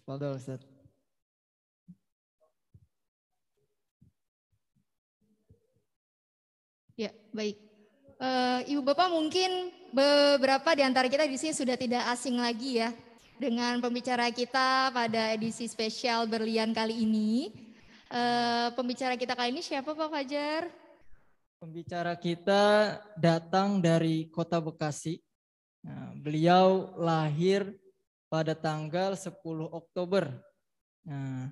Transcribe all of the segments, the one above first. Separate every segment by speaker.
Speaker 1: Fadhol Ustaz.
Speaker 2: Ya, baik. Ibu Bapak mungkin beberapa di antara kita di sini sudah tidak asing lagi ya dengan pembicara kita pada edisi spesial Berlian kali ini. Pembicara kita kali ini siapa Pak Fajar?
Speaker 1: Pembicara kita datang dari Kota Bekasi. Nah, beliau lahir pada tanggal 10 Oktober. Nah,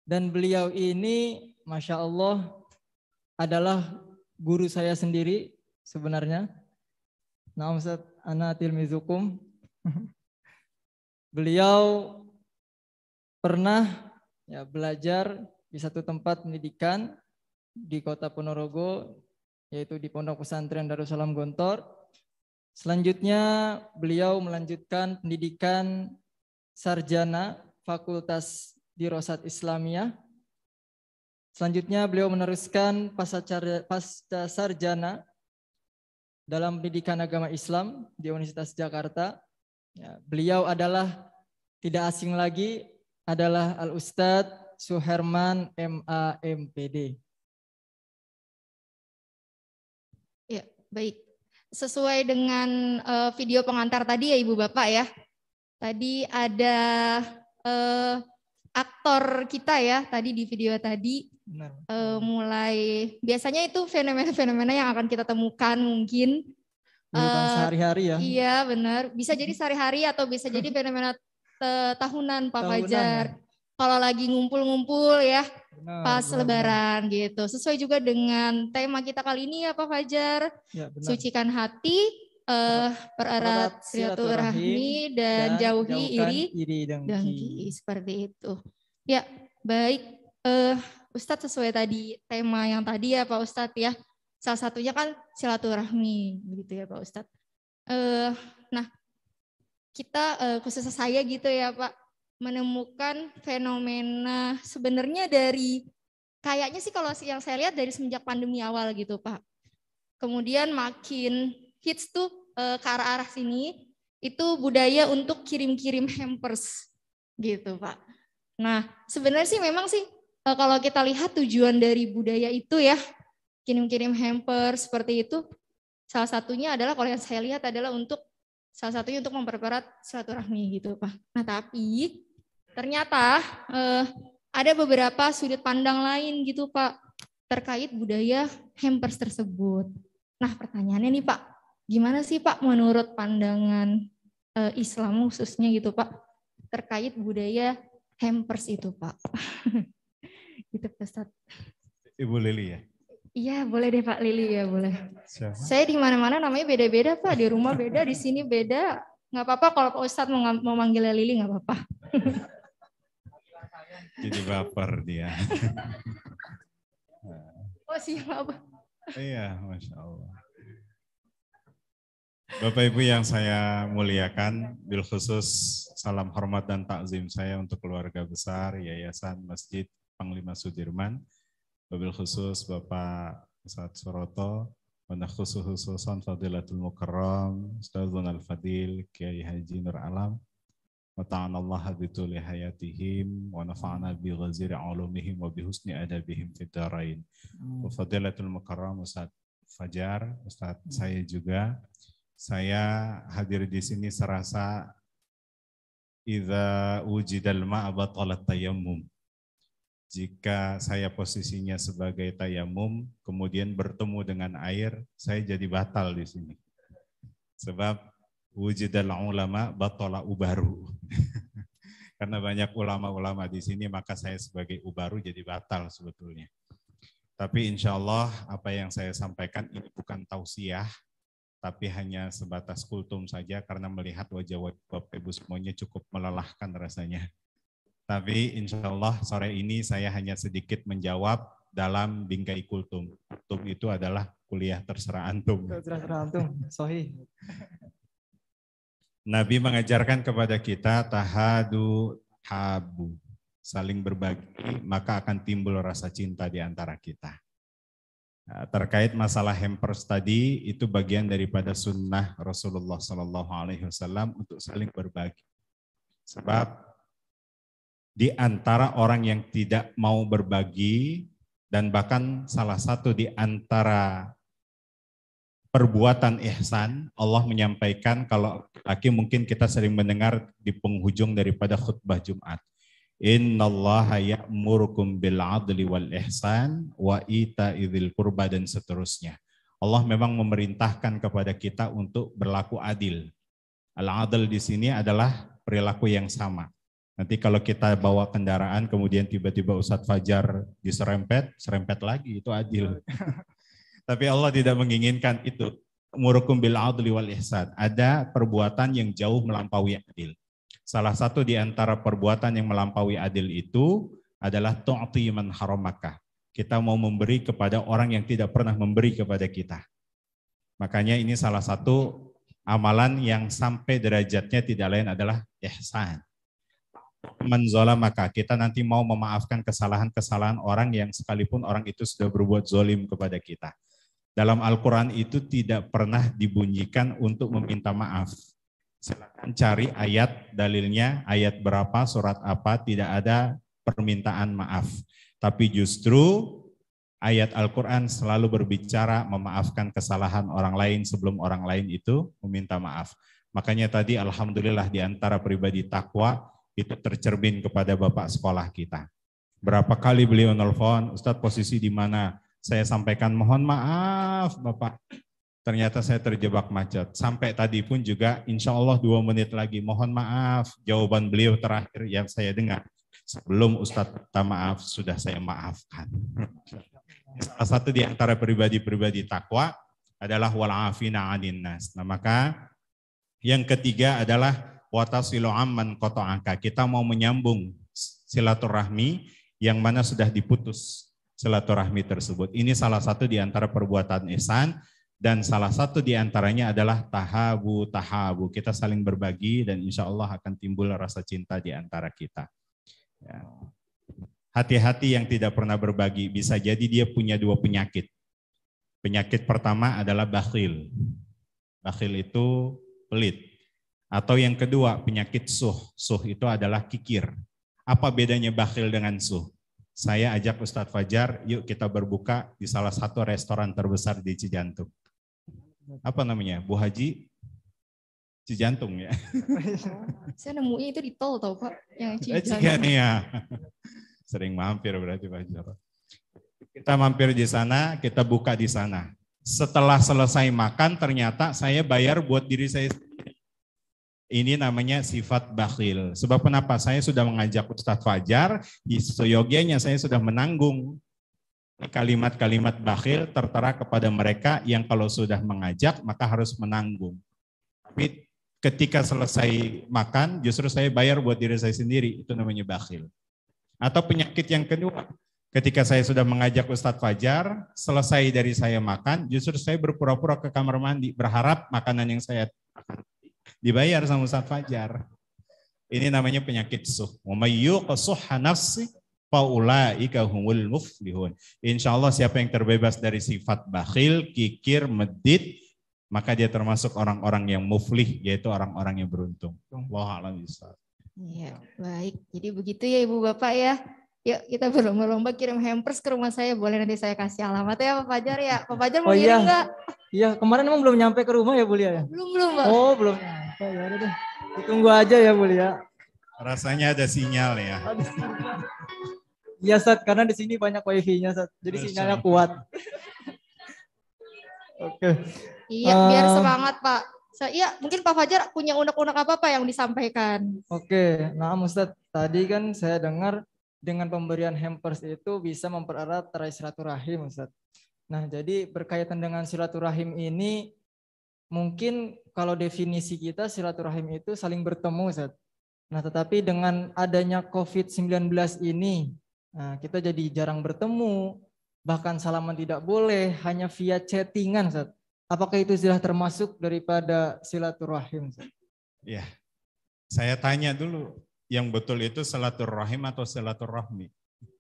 Speaker 1: dan beliau ini Masya Allah adalah guru saya sendiri sebenarnya. Nah, Ustaz, ana tilmizukum. Beliau pernah ya belajar di satu tempat pendidikan di Kota Ponorogo, yaitu di Pondok Pesantren Darussalam Gontor. Selanjutnya beliau melanjutkan pendidikan sarjana Fakultas Dirosat Islamiyah. Selanjutnya beliau meneruskan pasca sarjana dalam pendidikan agama Islam di Universitas Jakarta. Ya, beliau adalah tidak asing lagi adalah Al-Ustadz Suherman MA MPD.
Speaker 2: Ya, baik. Sesuai dengan video pengantar tadi ya Ibu Bapak ya. Tadi ada aktor kita ya tadi di video tadi. Mulai biasanya itu fenomena-fenomena yang akan kita temukan mungkin
Speaker 1: sehari-hari ya.
Speaker 2: Iya benar, bisa jadi sehari-hari atau bisa jadi fenomena tahunan Pak Fajar ya. Kalau lagi ngumpul-ngumpul ya pas Lebaran gitu. Sesuai juga dengan tema kita kali ini ya Pak Fajar. Ya, sucikan hati, pererat silaturahmi dan jauhi iri dengki. Seperti itu. Ya baik. Ustadz sesuai tadi tema yang tadi ya Pak Ustadz ya. Salah satunya kan silaturahmi begitu ya Pak Ustadz. Nah kita khususnya saya gitu ya Pak menemukan fenomena sebenarnya dari kayaknya sih kalau yang saya lihat dari semenjak pandemi awal gitu Pak. Kemudian makin hits tuh ke arah-arah sini itu budaya untuk kirim-kirim hampers gitu Pak. Nah sebenarnya sih memang sih kalau kita lihat tujuan dari budaya itu ya, kirim-kirim hamper seperti itu, salah satunya adalah kalau yang saya lihat adalah salah satunya untuk mempererat silaturahmi gitu Pak. Nah tapi ternyata ada beberapa sudut pandang lain gitu Pak, terkait budaya hampers tersebut. Nah pertanyaannya nih Pak, gimana sih Pak menurut pandangan Islam khususnya gitu Pak, terkait budaya hampers itu Pak? Gitu Ustaz.
Speaker 3: Ibu Lili ya?
Speaker 2: Iya boleh deh Pak Lili ya boleh. Siapa? Saya di mana-mana namanya beda-beda Pak, di rumah beda, di sini beda. Nggak apa-apa kalau Pak Ustadz mau manggilnya Lili nggak apa-apa.
Speaker 3: Jadi baper dia.
Speaker 2: Oh siapa?
Speaker 3: Iya, Masya Allah. Bapak Ibu yang saya muliakan, bil khusus salam hormat dan takzim saya untuk keluarga besar Yayasan Masjid Panglima Sudirman, wabil khusus Bapak Ustadz Suroto, wa khususan Fadilatul Mukarram, Ustadzun Al-Fadil, Kiai Haji Nur Alam, wa ta'anallah bituli hayatihim, wa nafa'ana bi ghaziri ulumihim wa bi husni adabihim fid darain. Wa Fadilatul Mukarram Ustadz Fajar, Ustadz saya juga, saya hadir di sini serasa idza wujidal ma'a batalat tayammum. Jika saya posisinya sebagai tayamum, kemudian bertemu dengan air, saya jadi batal di sini. Sebab wujudal ulama batala ubaru. Karena banyak ulama-ulama di sini, maka saya sebagai ubaru jadi batal sebetulnya. Tapi insya Allah apa yang saya sampaikan ini bukan tausiah, tapi hanya sebatas kultum saja karena melihat wajah Bapak Ibu semuanya cukup melelahkan rasanya. Tapi insya Allah sore ini saya hanya sedikit menjawab dalam bingkai kultum. Kultum itu adalah kuliah terserah antum.
Speaker 1: Terserah antum, sahih.
Speaker 3: Nabi mengajarkan kepada kita tahadu habu, saling berbagi maka akan timbul rasa cinta di antara kita. Nah, terkait masalah hampers tadi itu bagian daripada sunnah Rasulullah SAW untuk saling berbagi. Sebab di antara orang yang tidak mau berbagi, dan bahkan salah satu di antara perbuatan ihsan, Allah menyampaikan, kalau laki mungkin kita sering mendengar di penghujung daripada khutbah Jumat. Innallaha ya'murukum bil adli wal ihsan wa ita'i dzil qurba, dan seterusnya. Allah memang memerintahkan kepada kita untuk berlaku adil. Al-adl di sini adalah perilaku yang sama. Nanti kalau kita bawa kendaraan kemudian tiba-tiba Ustadz Fajar serempet lagi, itu adil. Tapi Allah tidak menginginkan itu. Murukum bil adli wal ihsan. Ada perbuatan yang jauh melampaui adil. Salah satu di antara perbuatan yang melampaui adil itu adalah tu'ti man haramaka. Kita mau memberi kepada orang yang tidak pernah memberi kepada kita. Makanya ini salah satu amalan yang sampai derajatnya tidak lain adalah ihsan. Man zalamaka, kita nanti mau memaafkan kesalahan-kesalahan orang yang sekalipun orang itu sudah berbuat zalim kepada kita. Dalam Al-Quran itu tidak pernah dibunyikan untuk meminta maaf. Silakan cari ayat dalilnya, ayat berapa, surat apa, tidak ada permintaan maaf. Tapi justru ayat Al-Quran selalu berbicara memaafkan kesalahan orang lain sebelum orang lain itu meminta maaf. Makanya tadi alhamdulillah di antara pribadi takwa itu tercermin kepada bapak sekolah kita. Berapa kali beliau nelfon, Ustadz posisi di mana? Saya sampaikan mohon maaf Bapak. Ternyata saya terjebak macet. Sampai tadi pun juga insya Allah 2 menit lagi. Mohon maaf, jawaban beliau terakhir yang saya dengar. Sebelum Ustadz minta maaf, sudah saya maafkan. Salah satu di antara pribadi-pribadi takwa adalah wal'afina 'anin nas. Nah, maka yang ketiga adalah watasilu amman qata'aka. Kita mau menyambung silaturahmi yang mana sudah diputus silaturahmi tersebut. Ini salah satu di antara perbuatan ihsan. Dan salah satu di antaranya adalah tahabu. Kita saling berbagi dan insya Allah akan timbul rasa cinta di antara kita. Ya. Hati-hati yang tidak pernah berbagi. Bisa jadi dia punya 2 penyakit. Penyakit pertama adalah bakhil. Bakhil itu pelit. Atau yang kedua penyakit suh. Suh itu adalah kikir. Apa bedanya bakhil dengan suh? Saya ajak Ustadz Fajar, yuk kita berbuka di salah satu restoran terbesar di Cijantung. Apa namanya? Bu Haji Cijantung ya.
Speaker 2: Saya nemuin itu di tol tau Pak, yang
Speaker 3: Cijantung. Ya. Sering mampir berarti Pak Jarod. Kita mampir di sana, kita buka di sana. Setelah selesai makan ternyata saya bayar buat diri saya sendiri. Ini namanya sifat bakhil. Sebab kenapa? Saya sudah mengajak Ustadz Fajar, seyogianya saya sudah menanggung. Kalimat-kalimat bakhil tertera kepada mereka yang kalau sudah mengajak maka harus menanggung. Tapi ketika selesai makan justru saya bayar buat diri saya sendiri, itu namanya bakhil. Atau penyakit yang kedua, ketika saya sudah mengajak Ustadz Fajar, selesai dari saya makan, justru saya berpura-pura ke kamar mandi berharap makanan yang saya makan dibayar sama Ustadz Fajar. Ini namanya penyakit suh. Wa may yuqsuha nafsi faulaika humul muflihun. Insyaallah siapa yang terbebas dari sifat bakhil, kikir, medit, maka dia termasuk orang-orang yang muflih, yaitu orang-orang yang beruntung. Allahu a'lam bishawab.
Speaker 2: Iya, baik. Jadi begitu ya Ibu Bapak ya. Yuk kita berlomba-lomba kirim hampers ke rumah saya. Boleh nanti saya kasih alamat ya Pak Fajar ya. Pak Fajar mau kirim enggak?
Speaker 1: Iya, kemarin emang belum nyampe ke rumah ya Bu Lia ya?
Speaker 2: Belum Pak.
Speaker 1: Oh, belum nyampe. Ya udah deh. Ditunggu aja ya Bu Lia.
Speaker 3: Rasanya ada sinyal ya.
Speaker 1: Iya Sat, karena di sini banyak wifi-nya Sat. Jadi sinyalnya kuat. Oke.
Speaker 2: Iya, biar semangat Pak. Iya, mungkin Pak Fajar punya unek-unek apa Pak yang disampaikan?
Speaker 1: Oke, nah Ustadz, tadi kan saya dengar dengan pemberian hampers itu bisa mempererat tali silaturahim Ustadz. Nah, jadi berkaitan dengan silaturahim ini, mungkin kalau definisi kita silaturahim itu saling bertemu Ustadz. Nah, tetapi dengan adanya COVID-19 ini, nah, kita jadi jarang bertemu, bahkan salaman tidak boleh, hanya via chattingan Ustadz. Apakah itu sudah termasuk daripada silaturahim?
Speaker 3: Ya, saya tanya dulu, yang betul itu silaturahim atau silaturahmi?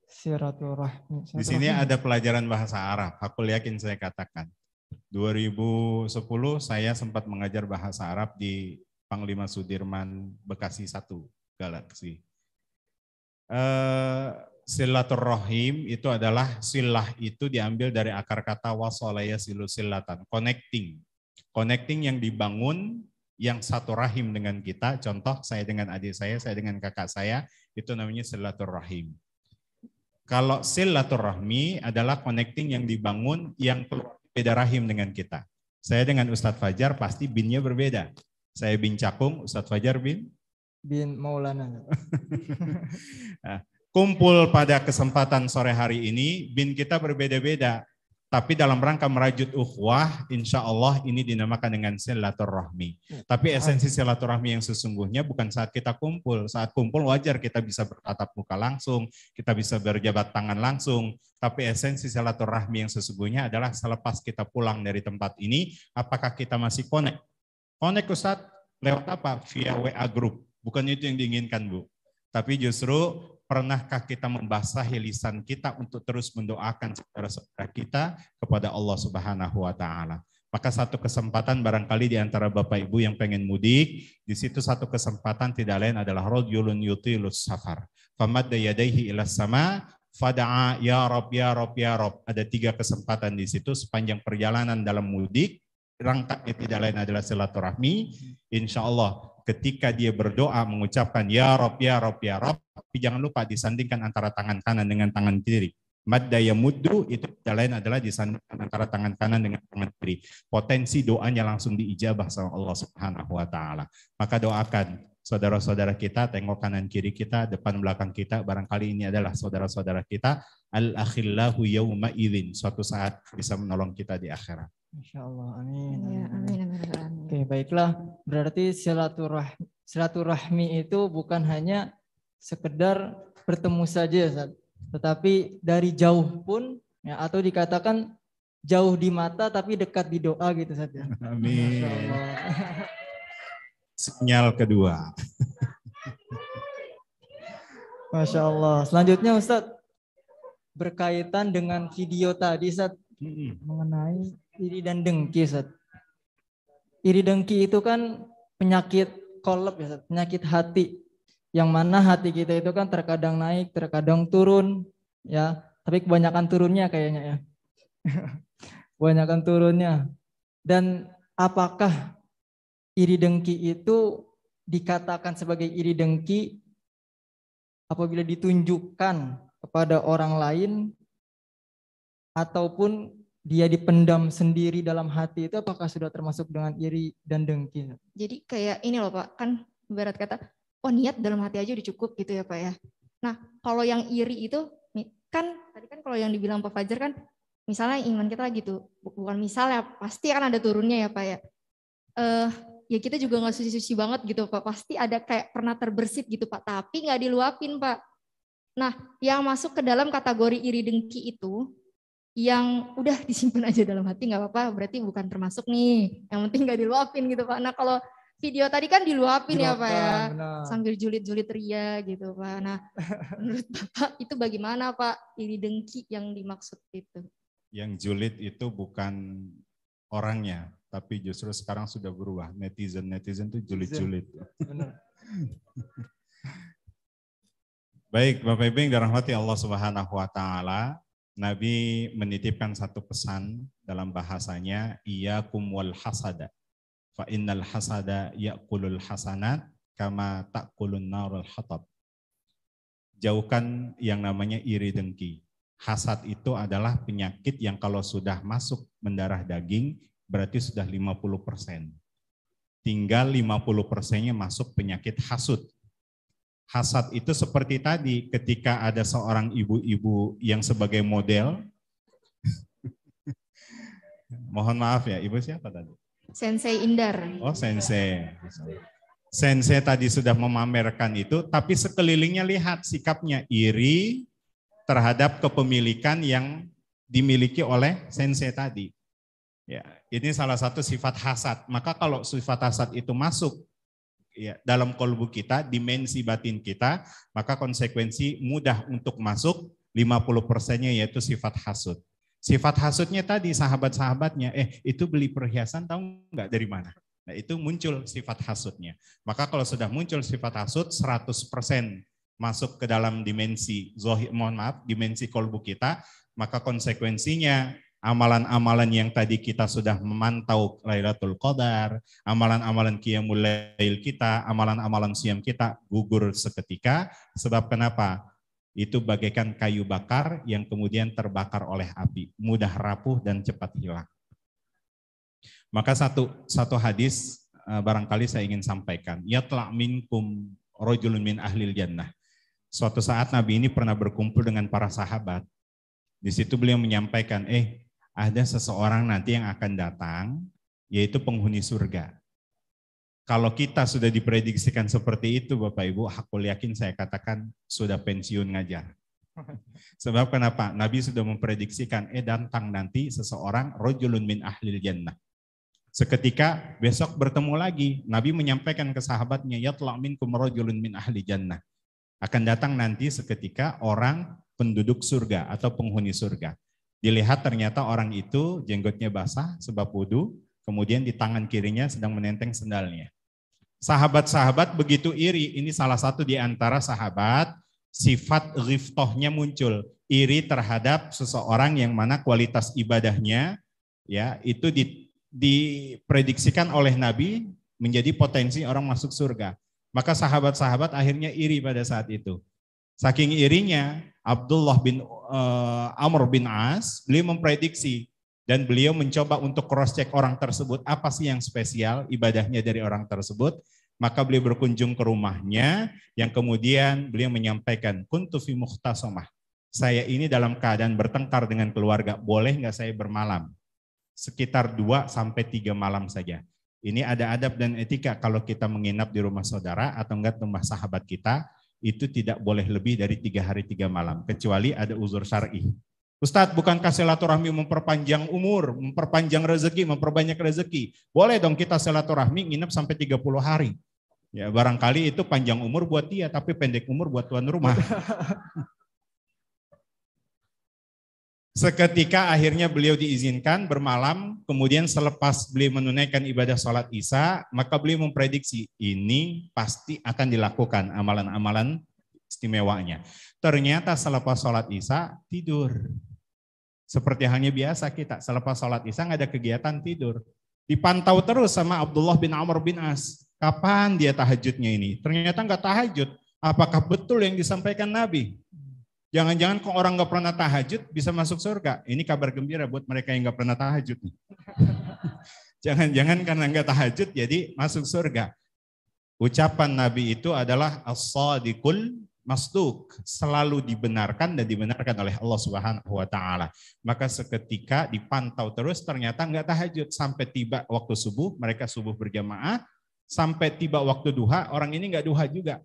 Speaker 1: Silaturahmi.
Speaker 3: Di sini ada pelajaran bahasa Arab, aku yakin saya katakan. 2010 saya sempat mengajar bahasa Arab di Panglima Sudirman Bekasi 1, Galaksi. Silaturrahim itu adalah silah itu diambil dari akar kata wasala yasilu silatan, connecting. Connecting yang dibangun yang satu rahim dengan kita. Contoh saya dengan adik saya dengan kakak saya, itu namanya silaturrahim. Kalau silaturrahmi adalah connecting yang dibangun yang beda rahim dengan kita. Saya dengan Ustadz Fajar pasti binnya berbeda. Saya bin Cakung, Ustadz Fajar bin
Speaker 1: Maulana.
Speaker 3: Nah, kumpul pada kesempatan sore hari ini, bin kita berbeda-beda. Tapi dalam rangka merajut ukhuwah, insya Allah ini dinamakan dengan silaturahmi. Tapi esensi silaturahmi yang sesungguhnya bukan saat kita kumpul. Saat kumpul wajar kita bisa bertatap muka langsung, kita bisa berjabat tangan langsung. Tapi esensi silaturahmi yang sesungguhnya adalah selepas kita pulang dari tempat ini, apakah kita masih connect? Connect Ustadz, lewat apa? Via WA group. Bukan itu yang diinginkan Bu. Tapi justru pernahkah kita membasahi lisan kita untuk terus mendoakan saudara-saudara kita kepada Allah Subhanahu wa taala. Maka satu kesempatan barangkali di antara Bapak Ibu yang pengen mudik, di situ satu kesempatan tidak lain adalah rajulun yutilus safar. Famadda yadayhi ilas sama fada'a ya Rob ya Rob ya Rob. Ada 3 kesempatan di situ sepanjang perjalanan dalam mudik. Rangkanya tidak lain adalah silaturahmi. Insya Allah ketika dia berdoa mengucapkan ya Rob ya Rob ya Rob, tapi jangan lupa disandingkan antara tangan kanan dengan tangan kiri. Madda yamuddu itu tidak lain adalah disandingkan antara tangan kanan dengan tangan kiri. Potensi doanya langsung diijabah sama Allah Subhanahu wa taala. Maka doakan saudara-saudara kita, tengok kanan kiri kita, depan belakang kita, barangkali ini adalah saudara-saudara kita, al-akhillahu yawma idzin, suatu saat bisa menolong kita di akhirat.
Speaker 1: Insyaallah, amin.
Speaker 2: Ya, amin, amin, amin.
Speaker 1: Oke, baiklah. Berarti silaturahmi itu bukan hanya sekedar bertemu saja, Ustaz, tetapi dari jauh pun, ya, atau dikatakan jauh di mata tapi dekat di doa gitu saja.
Speaker 3: Amin. Sinyal kedua.
Speaker 1: Masya Allah. Selanjutnya Ustaz, berkaitan dengan video tadi Ustaz, mengenai iri dan dengki Ustaz. Iri dengki itu kan penyakit kolab ya Ustaz, penyakit hati. Yang mana hati kita itu kan terkadang naik, terkadang turun, ya. Tapi kebanyakan turunnya kayaknya ya. Kebanyakan turunnya. Dan apakah iri dengki itu dikatakan sebagai iri dengki apabila ditunjukkan kepada orang lain ataupun dia dipendam sendiri dalam hati, itu apakah sudah termasuk dengan iri dan dengki?
Speaker 2: Jadi kayak ini loh Pak, kan ibarat kata, oh niat dalam hati aja udah cukup gitu ya Pak ya. Nah kalau yang iri itu kan tadi kan kalau yang dibilang Pak Fajar kan misalnya iman kita gitu, bukan misalnya pasti akan ada turunnya ya Pak ya. Ya kita juga nggak suci-suci banget gitu Pak, pasti ada kayak pernah terbersit gitu Pak, tapi nggak diluapin Pak. Nah yang masuk ke dalam kategori iri dengki itu yang udah disimpan aja dalam hati nggak apa-apa, berarti bukan termasuk nih, yang penting nggak diluapin gitu Pak. Nah kalau video tadi kan diluapin ya Pak ya, benar. Sambil julit-julit ria gitu Pak. Nah menurut Bapak itu bagaimana Pak iri dengki yang dimaksud itu?
Speaker 3: Yang julid itu bukan orangnya, tapi justru sekarang sudah berubah. Netizen itu julid-julid. Baik, Bapak Ibu yang dirahmati Allah Subhanahu wa taala, Nabi menitipkan satu pesan dalam bahasanya, iyyakum wal hasada. Fa innal hasada ya'kulul hasanat kama ta'kulun narul hatab. Jauhkan yang namanya iri dengki. Hasad itu adalah penyakit yang kalau sudah masuk mendarah daging berarti sudah 50%. Tinggal 50%-nya masuk penyakit hasud. Hasad itu seperti tadi ketika ada seorang ibu-ibu yang sebagai model. Mohon maaf ya, ibu siapa tadi?
Speaker 2: Sensei Indar.
Speaker 3: Oh, Sensei. Sensei tadi sudah memamerkan itu, tapi sekelilingnya lihat sikapnya iri terhadap kepemilikan yang dimiliki oleh Sensei tadi. Ya, ini salah satu sifat hasad. Maka kalau sifat hasad itu masuk ya, dalam kolbu kita, dimensi batin kita, maka konsekuensi mudah untuk masuk 50%-nya yaitu sifat hasud. Sifat hasudnya tadi sahabat-sahabatnya, itu beli perhiasan tahu nggak dari mana? Nah itu muncul sifat hasudnya. Maka kalau sudah muncul sifat hasud 100% masuk ke dalam dimensi dimensi kolbu kita, maka konsekuensinya amalan-amalan yang tadi kita sudah memantau Lailatul Qadar, amalan-amalan qiyamul lail kita, amalan-amalan siam kita gugur seketika. Sebab kenapa? Itu bagaikan kayu bakar yang kemudian terbakar oleh api, mudah rapuh dan cepat hilang. Maka satu hadis barangkali saya ingin sampaikan. Yatla minkum rajulun min ahlil jannah. Suatu saat Nabi ini pernah berkumpul dengan para sahabat. Di situ beliau menyampaikan, ada seseorang nanti yang akan datang, yaitu penghuni surga. Kalau kita sudah diprediksikan seperti itu, Bapak Ibu, hakul yakin saya katakan sudah pensiun ngajar. Sebab kenapa? Nabi sudah memprediksikan, datang nanti seseorang rajulun min ahlil jannah. Seketika besok bertemu lagi, Nabi menyampaikan ke sahabatnya, yatla minkum rajulun min ahli jannah. Akan datang nanti seketika orang penduduk surga atau penghuni surga. Dilihat ternyata orang itu jenggotnya basah sebab wudu, kemudian di tangan kirinya sedang menenteng sendalnya. Sahabat-sahabat begitu iri, ini salah satu di antara sahabat sifat ghiftohnya muncul, iri terhadap seseorang yang mana kualitas ibadahnya ya itu diprediksikan oleh Nabi menjadi potensi orang masuk surga. Maka sahabat-sahabat akhirnya iri pada saat itu. Saking irinya, Abdullah bin Amr bin As, beliau memprediksi dan beliau mencoba untuk cross check orang tersebut, apa sih yang spesial ibadahnya dari orang tersebut. Maka beliau berkunjung ke rumahnya, yang kemudian beliau menyampaikan, kuntu fi mukhtasamah. Saya ini dalam keadaan bertengkar dengan keluarga, boleh nggak saya bermalam? Sekitar 2-3 malam saja. Ini ada adab dan etika kalau kita menginap di rumah saudara atau enggak rumah sahabat kita, itu tidak boleh lebih dari 3 hari 3 malam, kecuali ada uzur syar'i. Ustadz, bukankah silaturahmi memperpanjang umur, memperpanjang rezeki, memperbanyak rezeki? Boleh dong kita silaturahmi nginep sampai 30 hari. Ya barangkali itu panjang umur buat dia, tapi pendek umur buat tuan rumah. Seketika akhirnya beliau diizinkan bermalam, kemudian selepas beliau menunaikan ibadah sholat isya, maka beliau memprediksi ini pasti akan dilakukan amalan-amalan istimewanya. Ternyata selepas sholat isya tidur. Seperti halnya biasa kita, selepas sholat isya nggak ada kegiatan tidur. Dipantau terus sama Abdullah bin Amr bin As. Kapan dia tahajudnya ini? Ternyata nggak tahajud. Apakah betul yang disampaikan Nabi? Jangan-jangan kok orang nggak pernah tahajud bisa masuk surga. Ini kabar gembira buat mereka yang nggak pernah tahajud. Jangan-jangan karena nggak tahajud jadi masuk surga. Ucapan Nabi itu adalah as-sadiqul masduq, selalu dibenarkan dan dibenarkan oleh Allah Subhanahu wa taala. Maka seketika dipantau terus ternyata nggak tahajud sampai tiba waktu subuh, mereka subuh berjamaah, sampai tiba waktu duha, orang ini nggak duha juga.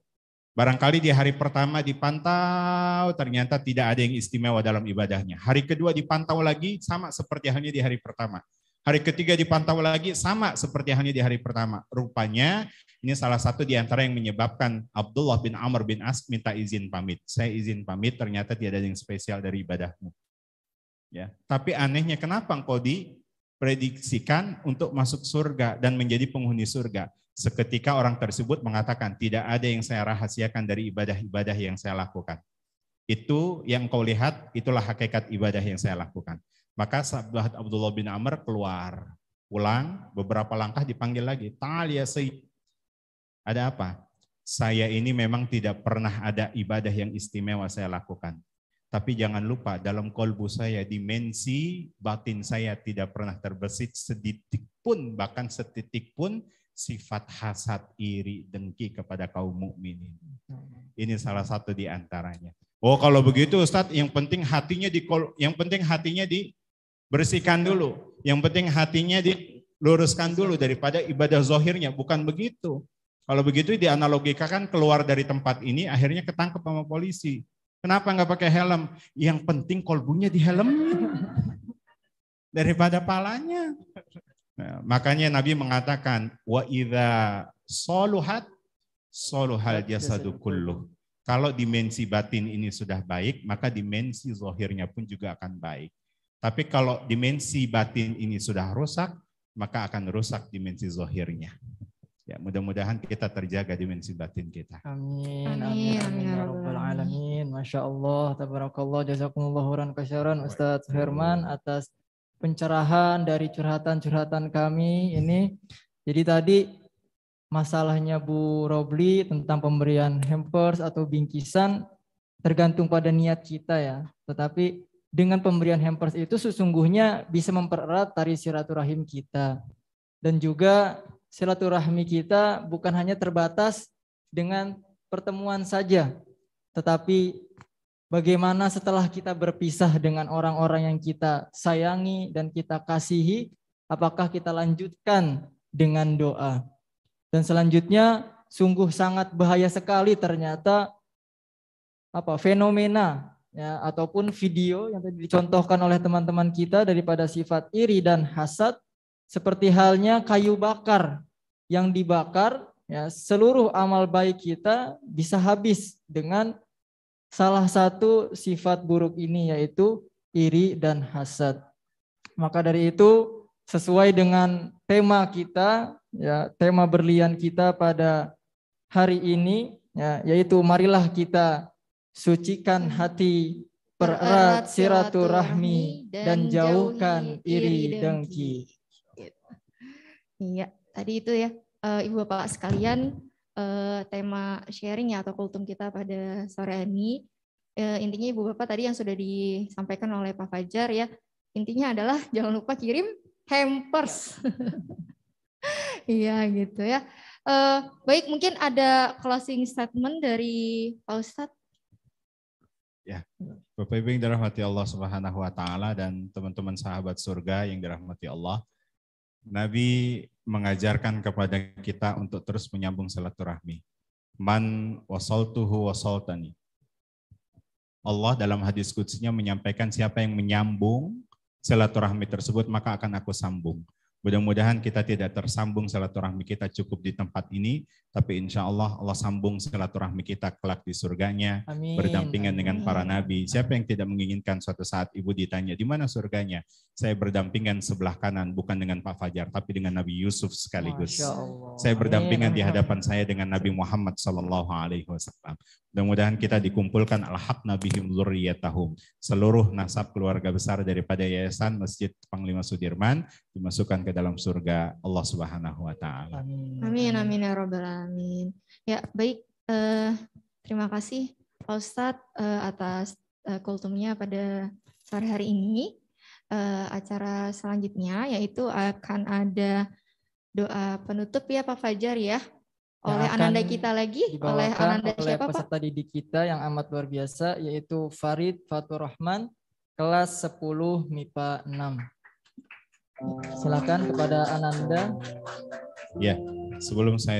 Speaker 3: Barangkali di hari pertama dipantau, ternyata tidak ada yang istimewa dalam ibadahnya. Hari kedua dipantau lagi, sama seperti halnya di hari pertama. Hari ketiga dipantau lagi, sama seperti halnya di hari pertama. Rupanya ini salah satu di antara yang menyebabkan Abdullah bin Amr bin As minta izin pamit. Saya izin pamit, ternyata tidak ada yang spesial dari ibadahmu. Ya, tapi anehnya kenapa engkau diprediksikan untuk masuk surga dan menjadi penghuni surga? Seketika orang tersebut mengatakan, tidak ada yang saya rahasiakan dari ibadah-ibadah yang saya lakukan. Itu yang kau lihat, itulah hakikat ibadah yang saya lakukan. Maka sahabat Abdullah bin Amr keluar, pulang, beberapa langkah dipanggil lagi. Ta'al ya Sayyid. Ada apa? Saya ini memang tidak pernah ada ibadah yang istimewa saya lakukan. Tapi jangan lupa, dalam kolbu saya, dimensi batin saya tidak pernah terbesit sedikit pun, bahkan setitik pun, sifat hasad, iri, dengki kepada kaum mukminin. Ini salah satu di antaranya. Oh, kalau begitu Ustadz, yang penting hatinya dibersihkan dulu. Yang penting hatinya diluruskan dulu daripada ibadah zahirnya. Bukan begitu. Kalau begitu dianalogikakan keluar dari tempat ini akhirnya ketangkep sama polisi. Kenapa nggak pakai helm? Yang penting kolbunya di helm daripada palanya. Nah, makanya Nabi mengatakan wa idza soluhat soluhal jasadu kulluh. Kalau dimensi batin ini sudah baik, maka dimensi zahirnya pun juga akan baik. Tapi kalau dimensi batin ini sudah rusak, maka akan rusak dimensi zahirnya. Ya, mudah-mudahan kita terjaga dimensi batin kita.
Speaker 1: Amin, amin, amin, ya rabbal alamin. Masya Allah, tabarakallah, jazakumullah khairan katsiran Ustadz Herman atas pencerahan dari curhatan-curhatan kami ini. Jadi tadi masalahnya Bu Robli tentang pemberian hampers atau bingkisan tergantung pada niat kita ya. Tetapi dengan pemberian hampers itu sesungguhnya bisa mempererat tali silaturahim kita. Dan juga silaturahmi kita bukan hanya terbatas dengan pertemuan saja, tetapi bagaimana setelah kita berpisah dengan orang-orang yang kita sayangi dan kita kasihi, apakah kita lanjutkan dengan doa. Dan selanjutnya sungguh sangat bahaya sekali ternyata fenomena ya, ataupun video yang tadi dicontohkan oleh teman-teman kita daripada sifat iri dan hasad, seperti halnya kayu bakar yang dibakar, ya, seluruh amal baik kita bisa habis dengan salah satu sifat buruk ini, yaitu iri dan hasad. Maka dari itu sesuai dengan tema kita, ya, tema berlian kita pada hari ini, ya, yaitu marilah kita sucikan hati, pererat silaturahmi, dan jauhkan iri dengki.
Speaker 2: Iya, tadi itu ya Ibu Bapak sekalian, tema sharing ya atau kultum kita pada sore ini. Intinya Ibu Bapak tadi yang sudah disampaikan oleh Pak Fajar ya, intinya adalah jangan lupa kirim hampers. Iya gitu ya. Baik, mungkin ada closing statement dari Pak Ustadz.
Speaker 3: Ya, Bapak Ibu yang dirahmati Allah Subhanahu wa taala dan teman-teman sahabat surga yang dirahmati Allah. Nabi mengajarkan kepada kita untuk terus menyambung silaturahmi. Man wasaltuhu wasaltani. Allah dalam hadis qudsinya menyampaikan siapa yang menyambung silaturahmi tersebut maka akan aku sambung. Mudah-mudahan kita tidak tersambung silaturahmi kita cukup di tempat ini, tapi insya Allah Allah sambung silaturahmi kita kelak di surganya, amin, berdampingan amin, dengan para nabi. Siapa yang tidak menginginkan suatu saat ibu ditanya, di mana surganya? Saya berdampingan sebelah kanan, bukan dengan Pak Fajar, tapi dengan Nabi Yusuf sekaligus. Saya berdampingan amin, di hadapan saya dengan Nabi Muhammad SAW. Mudah-mudahan kita dikumpulkan al-haqna bihim dzurriyyatahum. Seluruh nasab keluarga besar daripada Yayasan Masjid Panglima Sudirman dimasukkan ke dalam surga Allah Subhanahu wa taala.
Speaker 2: Amin amin ya rabbal alamin. Ya, baik, terima kasih Pak Ustadz atas kultumnya pada sore hari ini. Acara selanjutnya yaitu akan ada doa penutup ya Pak Fajar ya. Oleh ananda kita lagi, oleh ananda siapa Pak?
Speaker 1: Peserta didik kita yang amat luar biasa, yaitu Farid Fatur Rahman, kelas 10 MIPA 6. Silakan kepada ananda.
Speaker 3: Ya, sebelum saya